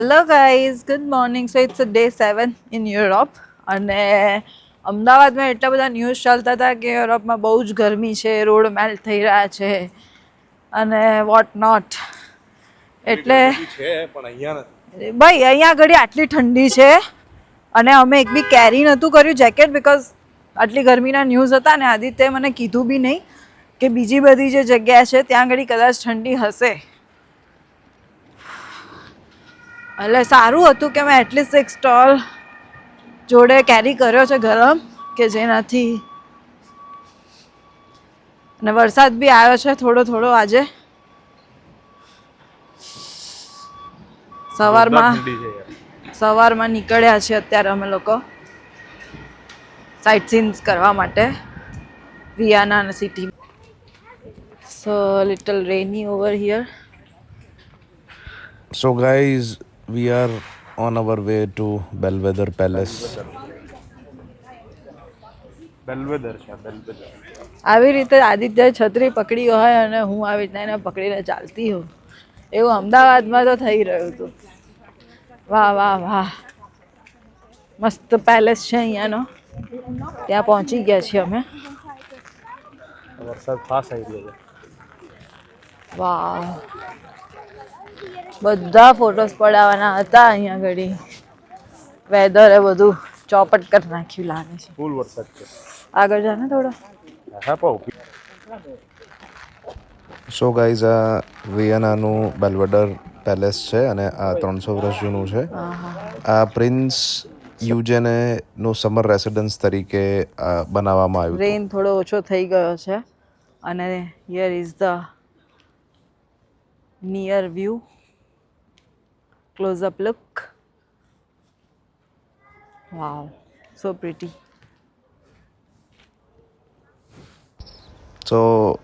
Hello guys, good morning. So it's day 7 in Europe અને અમદાવાદમાં એટલા બધા ન્યૂઝ ચાલતા હતા કે યુરોપમાં બહુ જ ગરમી છે, રોડ મેલ્ટ થઈ રહ્યા છે અને વોટ નોટ. એટલે ભાઈ અહીંયા આગળ આટલી ઠંડી છે અને અમે એક બી કેરી નહોતું કર્યું જેકેટ, બિકોઝ આટલી ગરમીના ન્યૂઝ હતા ને આદિત્ય મને કીધું બી નહીં કે બીજી બધી જે જગ્યા છે ત્યાં આગળ કદાચ ઠંડી હશે. એટલે સારું હતું કે મેં એટલીસ્ટ એક સ્ટોલ જોડે કેરી કર્યો છે ગરમ, કે જેનાથી. અને વરસાદ બી આવ્યો છે થોડો થોડો આજે સવારમાં નીકળ્યા છે અત્યારે અમે લોકો સાઇટ સીન્સ કરવા માટે Vienna city. So little rainy over here. So guys, we are on our way to Belvedere Palace. આવી રીતે આદિત્ય છત્રી પકડી હોય અને હું આવી રીતના એને પકડીને ચાલતી હોઉં, એવું અમદાવાદમાં તો થઈ રહ્યું હતું. વાહ વાહ વાહ, મસ્ત પેલેસ છે અહીંયાનો. ત્યાં પહોંચી ગયા છીએ અમે. વરસાદ ફાસ્ટ આવી રહ્યો છે. વાહ, બધા ફોટોસ પડાવવાના હતા અહીંયા ઘડી. વેધરે બધું ચોપટ કરી નાખ્યું લાગે છે. ફૂલ વરસાદ છે. આગળ જા ને થોડો. સો ગાઈઝ, આ વિયનાનું બેલ્વેડર પેલેસ છે અને આ 300 વર્ષ જૂનું છે. આ પ્રિન્સ યુજેને નું સમર રેસિડન્સ તરીકે બનાવવામાં આવ્યું. રેન થોડો ઓછો થઈ ગયો છે અને here is the near view, close up look. Wow, so pretty. તો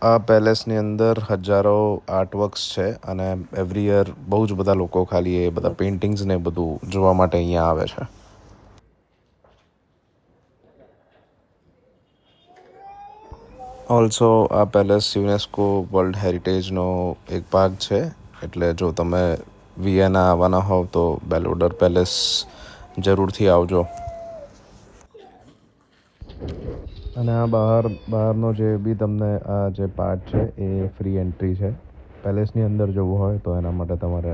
આ પેલેસની અંદર હજારો આર્ટવર્ક્સ છે અને એવરી યર બહુ જ બધા લોકો ખાલી એ બધા પેઇન્ટિંગ્સ ને બધું જોવા માટે અહીંયા આવે છે. ઓલ્સો આ પેલેસ યુનેસ્કો વર્લ્ડ હેરિટેજનો એક ભાગ છે. એટલે જો તમે વિયેના આવવાના હોવ તો બેલ્વેડર પેલેસ જરૂરથી આવજો. અને આ બહારનો જે બી તમને આ જે પાર્ટ છે એ ફ્રી એન્ટ્રી છે. પેલેસની અંદર જવું હોય તો એના માટે તમારે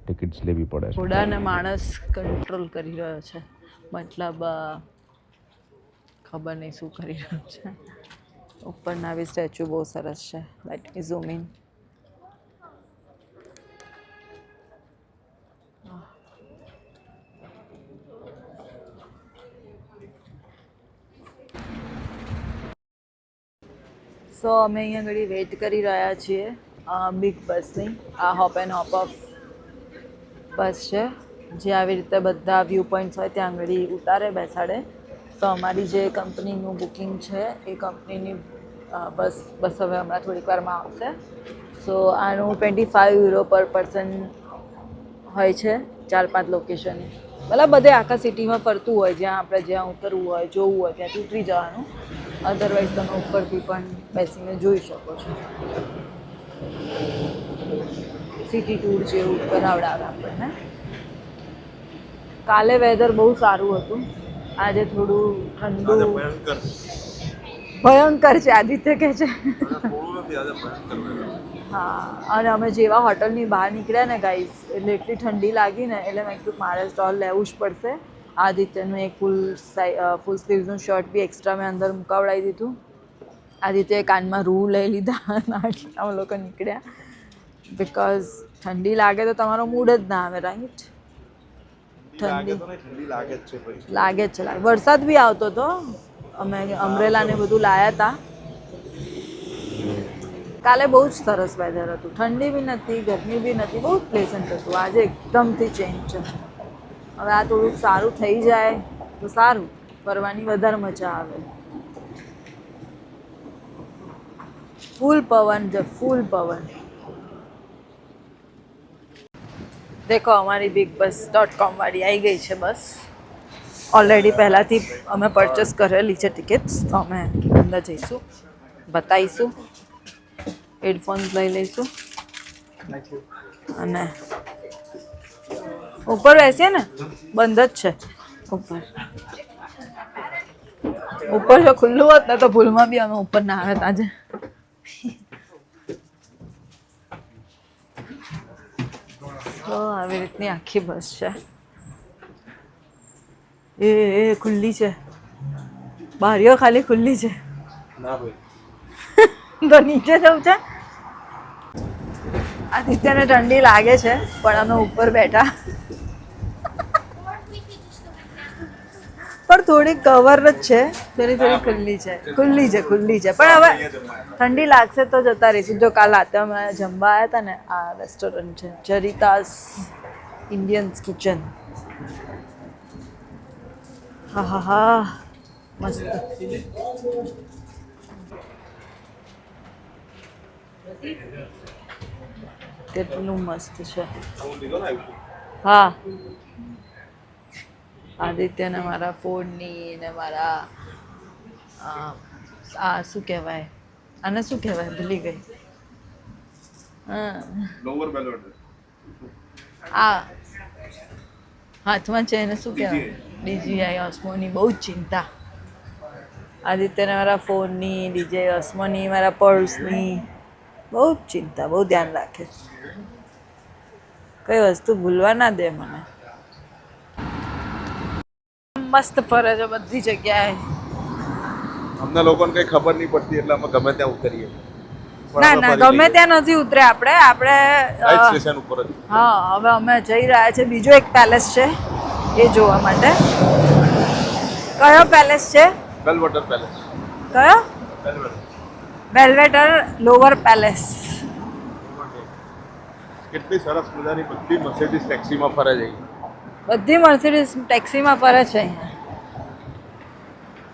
ટિકિટ્સ લેવી પડે છે. ઘોડાને માણસ કંટ્રોલ કરી રહ્યો છે, મતલબ ખબર નહીં શું કરી રહ્યો છે. ઉપરના બી સ્ટેચ્યુ બહુ સરસ છે. Let me zoom in. So અમે અહીંયા ઘડી વેઇટ કરી રહ્યા છીએ બિગ બસની. આ હોપ એન્ડ હોપ ઓફ બસ છે જે આવી રીતે બધા વ્યૂ પોઈન્ટ્સ હોય ત્યાં આગળ ઉતારે, બેસાડે. તો અમારી જે કંપનીનું બુકિંગ છે એ કંપનીની બસ હવે હમણાં થોડીક વારમાં આવશે. સો આનું 25 યુરો પર પર્સન હોય છે, 4-5 લોકેશન. મતલબ બધે આખા સિટીમાં ફરતું હોય, જ્યાં ઉતરવું હોય, જોવું હોય ત્યાંથી ઉતરી જવાનું. અધરવાઇઝ તમે ઉપરથી પણ બેસીને જોઈ શકો છો. સિટી ટૂર જેવું કરાવડાવે આપણને. કાલે વેધર બહુ સારું હતું, આજે થોડું ઠંડુ ભયંકર છે આદિત્ય કહે છે. હા, અને અમે જેવા હોટલની બહાર નીકળ્યા ને ગાઈઝ, એટલે એટલી ઠંડી લાગી ને, એટલે મેં કીધું મારે સ્ટોલ લેવું જ પડશે. આદિત્યનું એક ફૂલ સ્લીવ્સનું શર્ટ બી એક્સ્ટ્રા મેં અંદર મુકાવડાવી દીધું. આદિત્યએ કાનમાં રૂ લઈ લીધા અને અમે લોકો નીકળ્યા. બિકોઝ ઠંડી લાગે તો તમારો મૂડ જ ના આવે, રાઈટ? ઠંડી લાગે જ છે. વરસાદ બી આવતો હતો, અમે અમ્બ્રેલા ને બધું લાયા હતા. કાલે બહુ જ સરસ વેધર હતું, ઠંડી બી નથી, ગરમી બી નથી, બહુ જ પ્લેસન્ટ હતું. આજે એકદમથી ચેન્જ છે. હવે આ થોડુંક સારું થઈ જાય તો સારું, ફરવાની વધારે મજા આવે. ફૂલ પવન છે, ફૂલ પવન. દેખો અમારી bigbus.com વાળી આવી ગઈ છે બસ. ઓલરેડી પહેલાંથી અમે પરચેસ કરેલી છે ટિકિટ્સ. તો અમે અંદર જઈશું, બતાવીશું, હેડફોન્સ લઈ લઈશું અને ઉપર બેસીએ ને બંધ જ છે ઉપર. ઉપર જો ખુલ્લું હોત ને તો ભૂલમાં બી અમે ઉપર ના આવે આજે. તો આવી રીતની આખી બસ છે. એ ખુલ્લી છે, બારીઓ ખાલી ખુલ્લી છે. ના ભાઈ તો નીચે જવું છે. આદિત્યને ઠંડી લાગે છે પણ અમે ઉપર બેઠા. પણ થોડી કવર જ છે, થોડી ખુલ્લી છે ખુલ્લી છે પણ હવે ઠંડી લાગશે તો જતા રહીશું. જો કાલ રાતે અમે જમવા આવ્યા હતા ને, આ રેસ્ટોરન્ટ છે ચરિતાસ ઇન્ડિયન્સ કિચન. હા હા હા મસ્ત. કેટલું મસ્ત છે. હા આદિત્યને મારા ફોનની ને મારા આ શું કહેવાય, આને શું કહેવાય ભૂલી ગઈ. આ હાથમાં છે એને શું કહેવાય, ડીજીઆઈ ઓસ્મોની બહુ જ ચિંતા. આદિત્યને મારા ફોનની, ડીજીઆઈ ઓસ્મોની, મારા પર્સની બહુ જ ચિંતા, બહુ ધ્યાન રાખે. કઈ વસ્તુ ભૂલવા ના દે મને. મસ્ત ફરે છે બધી જગ્યાએ. અમને લોકોને કઈ ખબર નહીં પડતી એટલે અમે ગમે ત્યાં ઉતરીએ. ના ગમે ત્યાં નથી ઉતરે આપણે સ્ટેશન ઉપર જ. હા હવે અમે જઈ રહ્યા છે બીજો એક પેલેસ છે એ જોવા માટે. કયો પેલેસ છે? બેલવટર પેલેસ. કયો? વેલ્વેટર લોવર પેલેસ. કેટલી સરસ મજાની બધી મર્સિડીઝ ટેક્સીમાં ફરે છે. બધી મર્સિડીઝ ટેક્સીમાં ફરે છે અહીંયા.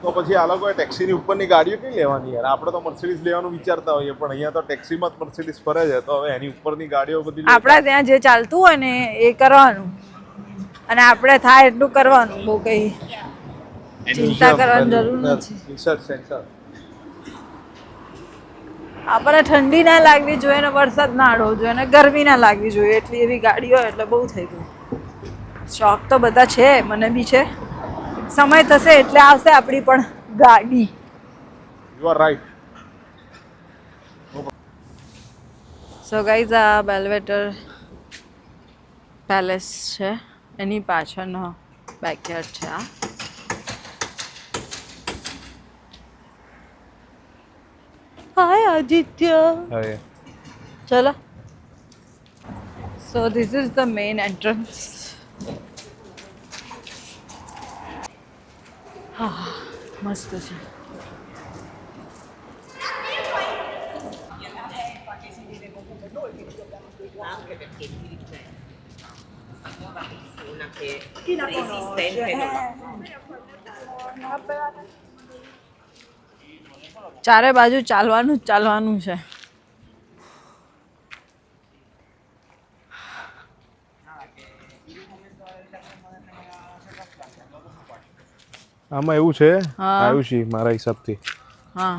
તો પછી આ લોકોએ ટેક્સીની ઉપરની ગાડીઓ કઈ લેવાની યાર? આપણે તો મર્સિડીઝ લેવાનું વિચારતા હોઈએ પણ અહીંયા તો ટેક્સીમાં જ મર્સિડીઝ ફરે છે, તો હવે એની ઉપરની ગાડીઓ બધી આપણા ત્યાં જે ચાલતું હોય ને એ કરવાનું અને આપણે થાય એટલું કરવાનું. બહુ કઈ ચિંતા કરવાની જરૂર નથી. આપણને ઠંડી ના લાગવી જોઈએ ને વરસાદ ના આડવો જોઈએ ને ગરમી ના લાગવી જોઈએ, એટલી એવી ગાડી હોય એટલે બહુ થઈ ગયું. શોખ તો બધા છે, મને બી છે. સમય થશે એટલે આવશે આપણી પણ ગાડી. You are right. So guys આ બેલ્વેટર પેલેસ છે, એની પાછળનો બેકયાર્ડ છે આ. હાય આદિત્ય. હાય. ચલો. So this is the main entrance. હા મસ્ત છે. ચારે બાજુ ચાલવાનું જ ચાલવાનું છે. આમાં એવું છે હા. આયુષી મારા હિસાબથી હા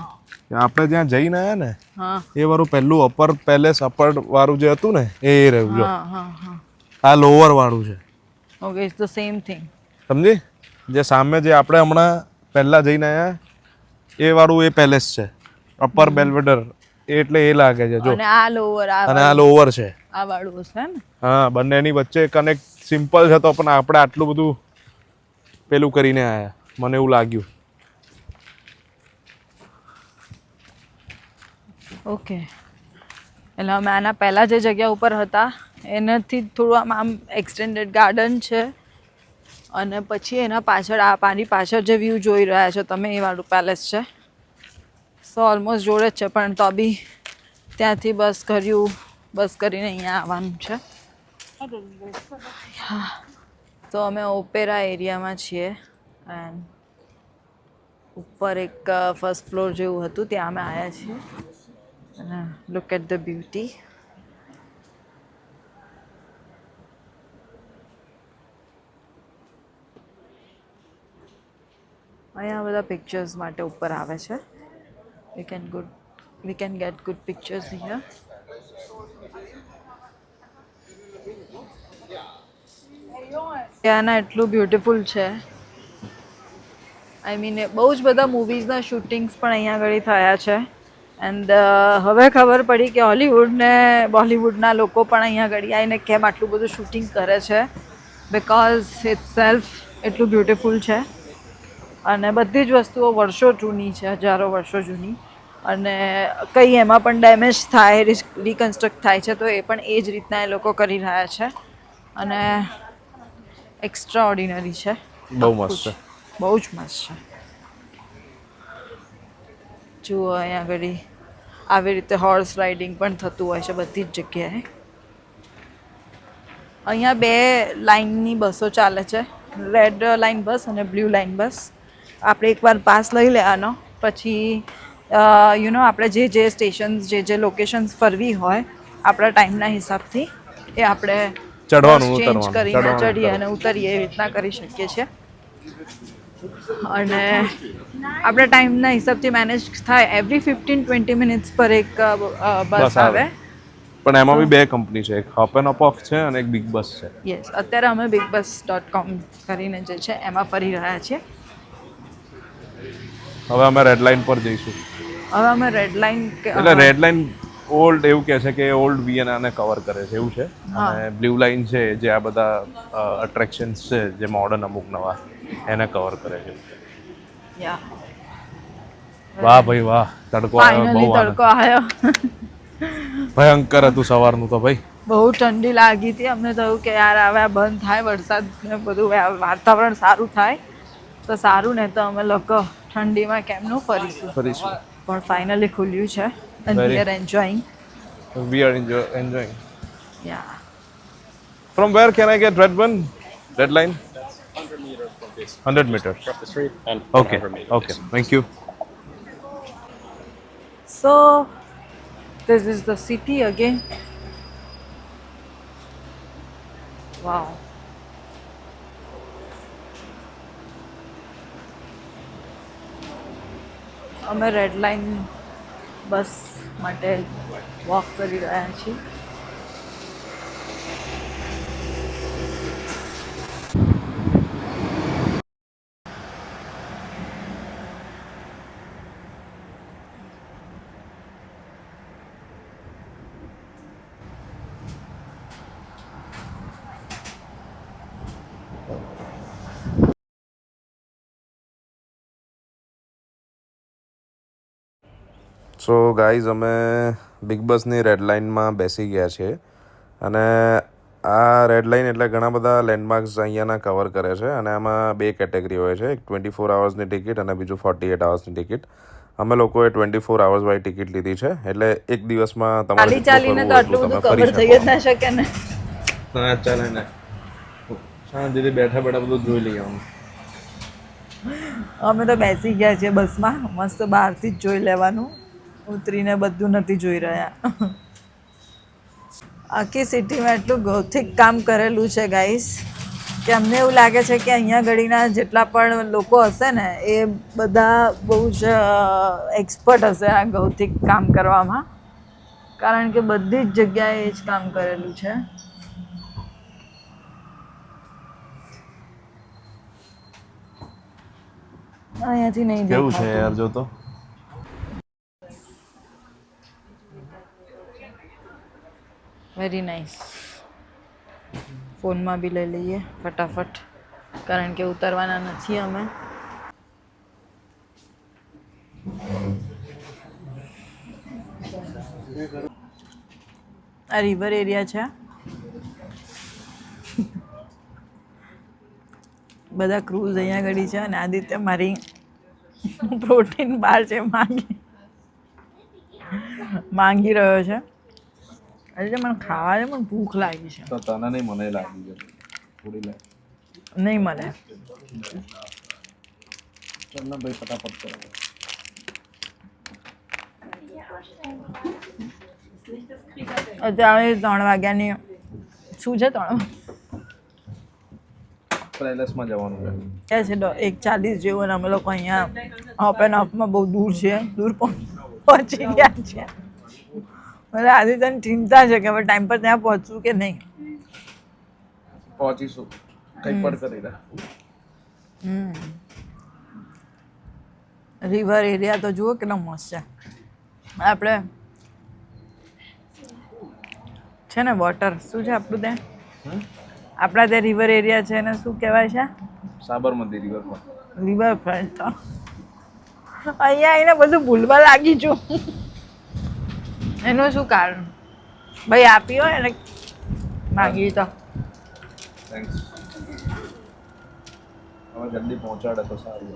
આપણે ત્યાં જઈને આયા ને હા એ વાળું પહેલું અપર પેલેસ અપર વાળું જે હતું ને એ રહ્યું જો. હા હા હા. આ લોઅર વાળું છે. Okay it's the same thing. સમજી? જે સામે જે આપણે હમણાં પહેલા જઈને આયા એ વાળું એ પેલેસ છે. અપર બેલ્વેડર એટલે એ લાગે છે જો. અને આ લોઅર અને આ લોઅર છે. આ વાળું છે ને? હા બંનેની વચ્ચે કનેક્ટ સિમ્પલ છે તો પણ આપણે આટલું બધું પેલું કરીને આયા, મને એવું લાગ્યું. ઓકે એટલે અમે આના પહેલાં જે જગ્યા ઉપર હતા એનાથી થોડું આમ એક્સટેન્ડેડ ગાર્ડન છે અને પછી એના પાછળ આ પાણી પાછળ જે વ્યૂ જોઈ રહ્યા છો તમે એ વાળું પેલેસ છે. સો ઓલમોસ્ટ જોડે જ છે પણ તો બી ત્યાંથી બસ કરીને અહીંયા આવવાનું છે. હા તો અમે ઓપેરા એરિયામાં છીએ એન્ડ ઉપર એક ફર્સ્ટ ફ્લોર જેવું હતું ત્યાં અમે આવ્યા છીએ. Look at the beauty. અહીંયા બધા પિક્ચર્સ માટે ઉપર આવે છે. we can get good pictures here. ત્યાંના એટલું બ્યુટીફુલ છે. આઈ મીન બહુ જ બધા મૂવીઝના શૂટિંગ્સ પણ અહીંયા આગળ થયા છે. એન્ડ હવે ખબર પડી કે હોલિવૂડ ને બોલિવૂડના લોકો પણ અહીંયા આગળ આવીને કેમ આટલું બધું શૂટિંગ કરે છે. બિકોઝ ઇટ સેલ્ફ એટલું બ્યુટીફુલ છે અને બધી જ વસ્તુઓ વર્ષો જૂની છે, હજારો વર્ષો જૂની. અને કંઈ એમાં પણ ડેમેજ થાય, રિકન્સ્ટ્રક્ટ થાય છે તો એ પણ એ જ રીતના એ લોકો કરી રહ્યા છે અને એક્સ્ટ્રા ઓર્ડિનરી છે. બહુ મસ્ત છે, બહુ જ મસ્ત છે. જુઓ અહીંયા આગળ આવી રીતે હોર્સ રાઇડિંગ પણ થતું હોય છે બધી જ જગ્યાએ. અહીંયા 2 લાઇનની બસો ચાલે છે, રેડ લાઇન બસ અને બ્લુ લાઇન બસ. આપણે એકવાર પાસ લઈ લેવાનો, પછી આપણે જે સ્ટેશન્સ જે લોકેશન્સ ફરવી હોય આપણા ટાઈમના હિસાબથી એ આપણે ચેન્જ કરીને ચડીએ અને ઉતરીએ એવી રીતના કરી શકીએ છીએ. અને આપણે ટાઈમના હિસાબથી મેનેજ થાય. એવરી 15-20 મિનિટ્સ પર એક બસ આવે. પણ એમાં બી 2 કંપની છે, એક હોપ એન્ડ હોપ છે અને એક બિગ બસ છે. યસ, અત્યારે અમે bigbus.com કરીને જે છે એમાં ફરી રહ્યા છીએ. હવે અમે રેડ લાઇન પર જઈશું. હવે અમે રેડ લાઇન એટલે રેડ લાઇન ઓલ્ડ એવું કહે છે કે ઓલ્ડ વિયનાને કવર કરે છે એવું છે. અને બ્લુ લાઇન છે જે આ બધા અટ્રેક્શન્સ છે જે મોડર્ન અમુક નવા એને કવર કરે છે. વાહ ભાઈ વાહ, તડકો આવ્યો, બહુ તડકો આવ્યો. ભયંકર હતું સવારનું તો ભાઈ. બહુ ઠંડી લાગી હતી. અમને થયું કે યાર હવે આ બંધ થાય, વરસાદ ને બધું વાતાવરણ સારું થાય તો સારું, ને તો અમે લોકો ઠંડીમાં કેમનું ફરીશું. પણ ફાઇનલી ખુલ્યું છે and we are enjoying. We are enjoying. Yeah. From where can I get red line? 100 meters from this. 100 meters. Across the street and Okay. 100 meters. Okay. Thank you. So this is the city again. Wow. અમે red line બસ માટે walk કરી રહ્યા છીએ. So guys અમે big બસની red લાઇનમાં બેસી ગયા છીએ અને આ રેડ લાઇન એટલે ઘણા બધા લેન્ડમાર્ક્સ અહીંયાના કવર કરે છે અને આમાં 2 કેટેગરી હોય છે, એક 24 અવર્સની ટિકિટ અને બીજું 48 અવર્સની ટિકિટ. અમે લોકોએ 24 અવર્સવાળી ટિકિટ લીધી છે એટલે એક દિવસમાં તમારે ચાલીને તો આટલું બધું કવર થઈ જ ના શકે ને. ના ચાલે ને, શાંતિથી બેઠા બેઠા બધું જોઈ લઈએ. અમે તો બેસી ગયા છીએ બસમાં, મસ્ત બહારથી જ જોઈ લેવાનું, ઉતરીને બધું નથી જોઈ રહ્યા. આખી સિટીમાં એટલું ગૌથિક કામ કરેલું છે ગાઈસ કે અમને એવું લાગે છે કે અહીંયા ઘડીના જેટલા પણ લોકો હશે ને એ બધા બહુ જ એક્સપર્ટ હશે આ ગૌથિક કામ કરવામાં, કારણ કે બધી જ જગ્યાએ એ જ કામ કરેલું છે. અહીંયાથી નહીં કેવું છે યાર, જો તો વેરી નાઇસ. ફોનમાં બી લઈ લઈએ ફટાફટ, કારણ કે ઉતરવાના નથી અમે. આ રિવર એરિયા છે, બધા ક્રૂઝ અહીંયા આગળ છે અને આદિત્ય મારી પ્રોટીન બાર છે માંગી રહ્યો છે. આજે મને ખાવા છે, પણ ભૂખ લાગી છે. તો તને નહીં, મને લાગી છે થોડી. લે નહીં મળે. ચાલ ને ભાઈ, ફટાફટ કરો. અત્યારે 3 વાગ્યાની શું છે? 3 પેલેસમાં જવાનું છે 1:40 જેવું અને અમે લોકો અહીંયા હોપ એન્ડ હોપમાં બહુ દૂર છે, દૂર પહોંચી ગયા છે. મને આદિત્યની ચિંતા છે કે હવે ટાઈમ પર ત્યાં પહોંચવું કે નહીં. પહોંચીશું. કંઈ પણ કરી દે. રિવર એરિયા તો જુઓ કેટલો મસ્ત છે. આપણે છે ને વોટર શું છે આપણું ત્યાં આપણા ત્યાં રિવર એરિયા છે ને શું કહેવાય છે સાબરમતી રિવરફ્રન્ટ. રિવરફ્રન્ટ. અહીંયા આવીને બધું ભૂલવા લાગી છું. એનું શું કારણ? ભાઈ આપી હોય ને માગી તો થેન્ક્સ. હવે જલ્દી પહોંચાડે તો સારું.